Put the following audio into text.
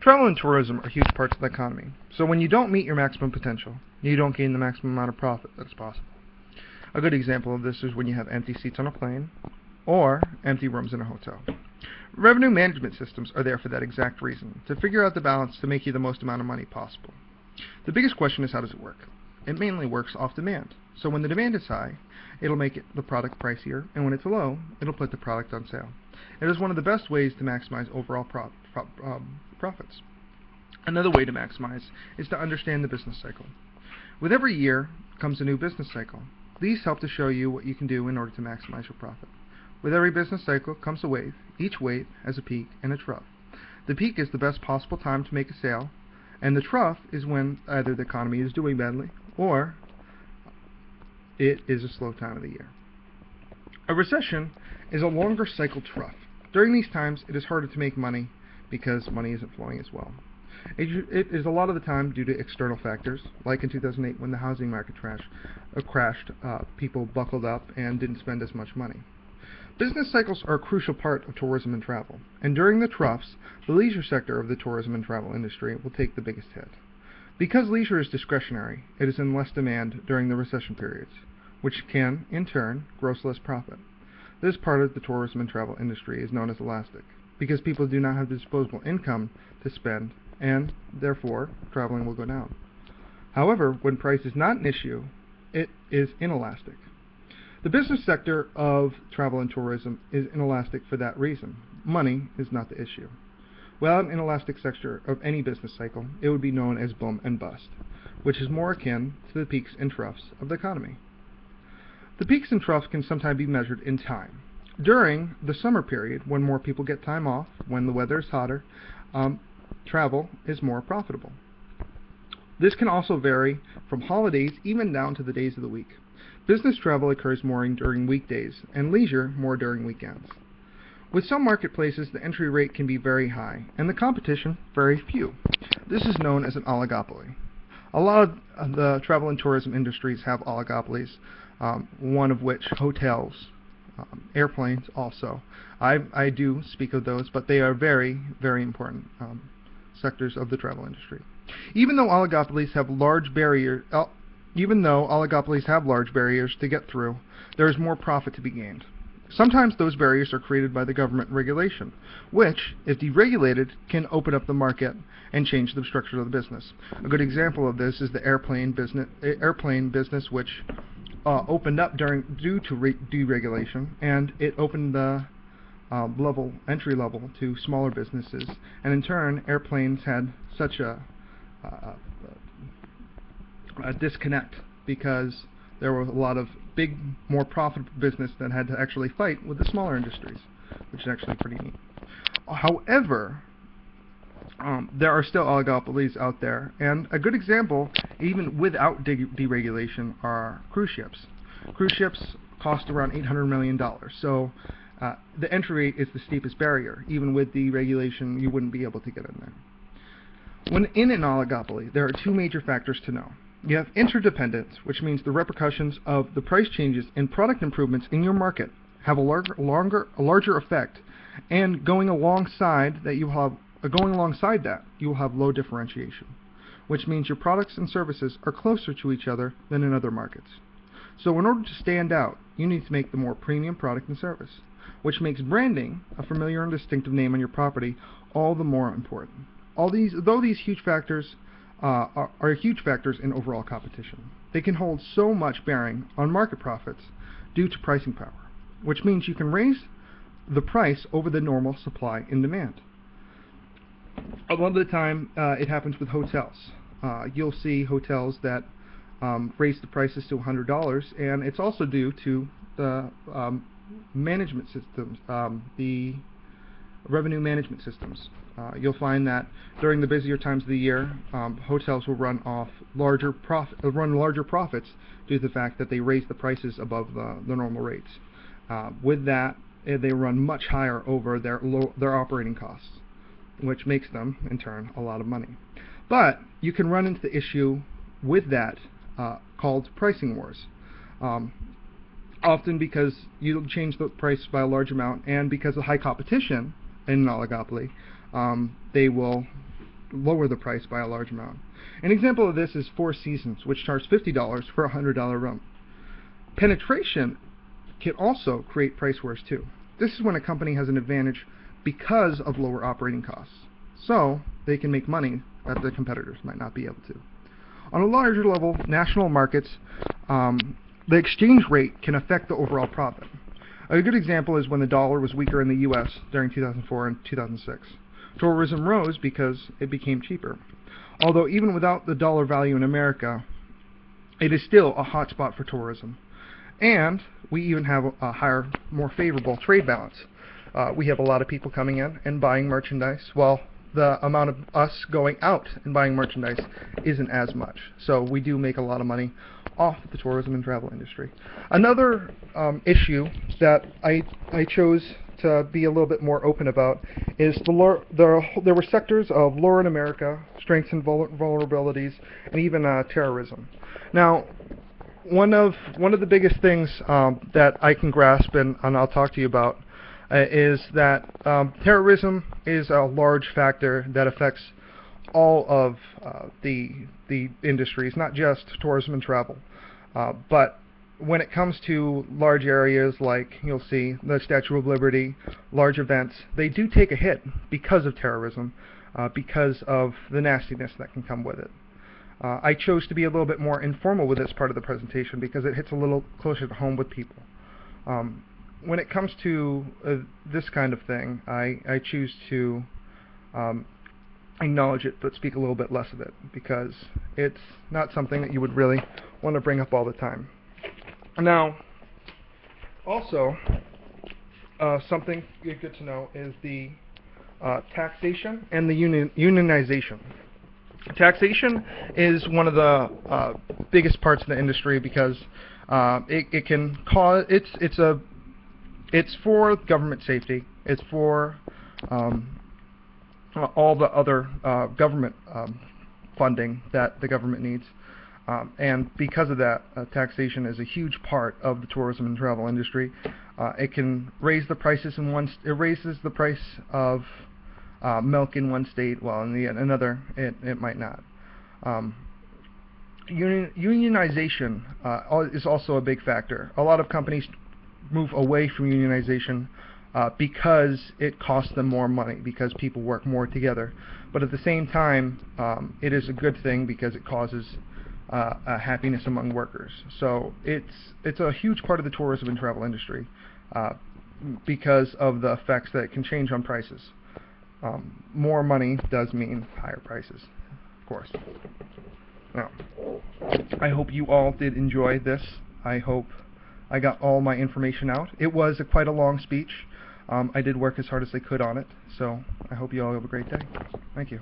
Travel and tourism are huge parts of the economy, so when you don't meet your maximum potential, you don't gain the maximum amount of profit that is possible. A good example of this is when you have empty seats on a plane or empty rooms in a hotel. Revenue management systems are there for that exact reason, to figure out the balance to make you the most amount of money possible. The biggest question is, how does it work? It mainly works off demand. So when the demand is high, it'll make the product pricier, and when it's low, it'll put the product on sale. It is one of the best ways to maximize overall profits. Another way to maximize is to understand the business cycle. With every year comes a new business cycle. These help to show you what you can do in order to maximize your profit. With every business cycle comes a wave. Each wave has a peak and a trough. The peak is the best possible time to make a sale, and the trough is when either the economy is doing badly or it is a slow time of the year. A recession is a longer cycle trough. During these times, it is harder to make money because money isn't flowing as well. It is a lot of the time due to external factors, like in 2008 when the housing market crashed, people buckled up and didn't spend as much money. Business cycles are a crucial part of tourism and travel, and during the troughs, the leisure sector of the tourism and travel industry will take the biggest hit. Because leisure is discretionary, it is in less demand during the recession periods, which can, in turn, gross less profit. This part of the tourism and travel industry is known as elastic, because people do not have disposable income to spend, and therefore, traveling will go down. However, when price is not an issue, it is inelastic. The business sector of travel and tourism is inelastic for that reason. Money is not the issue. Without an inelastic sector of any business cycle, it would be known as boom and bust, which is more akin to the peaks and troughs of the economy. The peaks and troughs can sometimes be measured in time. During the summer period, when more people get time off, when the weather is hotter, travel is more profitable. This can also vary from holidays even down to the days of the week. Business travel occurs more during weekdays, and leisure more during weekends. With some marketplaces, the entry rate can be very high, and the competition very few. This is known as an oligopoly. A lot of the travel and tourism industries have oligopolies, one of which hotels, airplanes also. I do speak of those, but they are very, very important sectors of the travel industry. Even though oligopolies have large barriers to get through, there is more profit to be gained. Sometimes those barriers are created by the government regulation, which, if deregulated, can open up the market and change the structure of the business. A good example of this is the airplane business, which opened up due to deregulation, and it opened the entry level to smaller businesses, and in turn, airplanes had such a disconnect because there was a lot of big, more profitable business that had to actually fight with the smaller industries, which is actually pretty neat. However, there are still oligopolies out there, and a good example, even without deregulation, are cruise ships. Cruise ships cost around $800 million, so the entry rate is the steepest barrier. Even with deregulation, you wouldn't be able to get in there. When in an oligopoly, there are two major factors to know. You have interdependence, which means the repercussions of the price changes and product improvements in your market have a larger effect, and going alongside that, you will have low differentiation, which means your products and services are closer to each other than in other markets. So in order to stand out, you need to make the more premium product and service, which makes branding, a familiar and distinctive name on your property, all the more important. Though these huge factors are huge factors in overall competition, they can hold so much bearing on market profits due to pricing power, which means you can raise the price over the normal supply and demand. A lot of the time, it happens with hotels. You'll see hotels that raise the prices to $100, and it's also due to the management systems, the revenue management systems. You'll find that during the busier times of the year, hotels will run larger profits due to the fact that they raise the prices above the normal rates. With that, they run much higher over their operating costs, which makes them, in turn, a lot of money. But you can run into the issue with that called pricing wars. Often because you change the price by a large amount, and because of high competition in an oligopoly, they will lower the price by a large amount. An example of this is Four Seasons, which charges $50 for a $100 room. Penetration can also create price wars too. This is when a company has an advantage because of lower operating costs, so they can make money that the competitors might not be able to. On a larger level, national markets, the exchange rate can affect the overall profit. A good example is when the dollar was weaker in the US during 2004 and 2006. Tourism rose because it became cheaper. Although even without the dollar value in America, it is still a hot spot for tourism. And we even have a higher, more favorable trade balance. We have a lot of people coming in and buying merchandise, while the amount of us going out and buying merchandise isn't as much. So we do make a lot of money off the tourism and travel industry. Another issue that I chose to be a little bit more open about is there were sectors of law in America, strengths and vulnerabilities, and even terrorism. Now, one of the biggest things that I can grasp and I'll talk to you about is that terrorism is a large factor that affects all of the industries, not just tourism and travel. But when it comes to large areas like you'll see the Statue of Liberty, large events, they do take a hit because of terrorism, because of the nastiness that can come with it. I chose to be a little bit more informal with this part of the presentation because it hits a little closer to home with people. When it comes to this kind of thing, I choose to acknowledge it but speak a little bit less of it because it's not something that you would really want to bring up all the time. Now, also, something good to know is the taxation and the unionization. Taxation is one of the biggest parts of the industry because it can cause it's for government safety. It's for all the other government funding that the government needs, and because of that, taxation is a huge part of the tourism and travel industry. It can raise the prices it raises the price of milk in one state, while in another it might not. Unionization is also a big factor. A lot of companies move away from unionization because it costs them more money, because people work more together. But at the same time, it is a good thing because it causes happiness among workers. So it's a huge part of the tourism and travel industry because of the effects that it can change on prices. More money does mean higher prices, of course. Now, I hope you all did enjoy this. I hope I got all my information out. It was quite a long speech. I did work as hard as I could on it, so I hope you all have a great day. Thank you.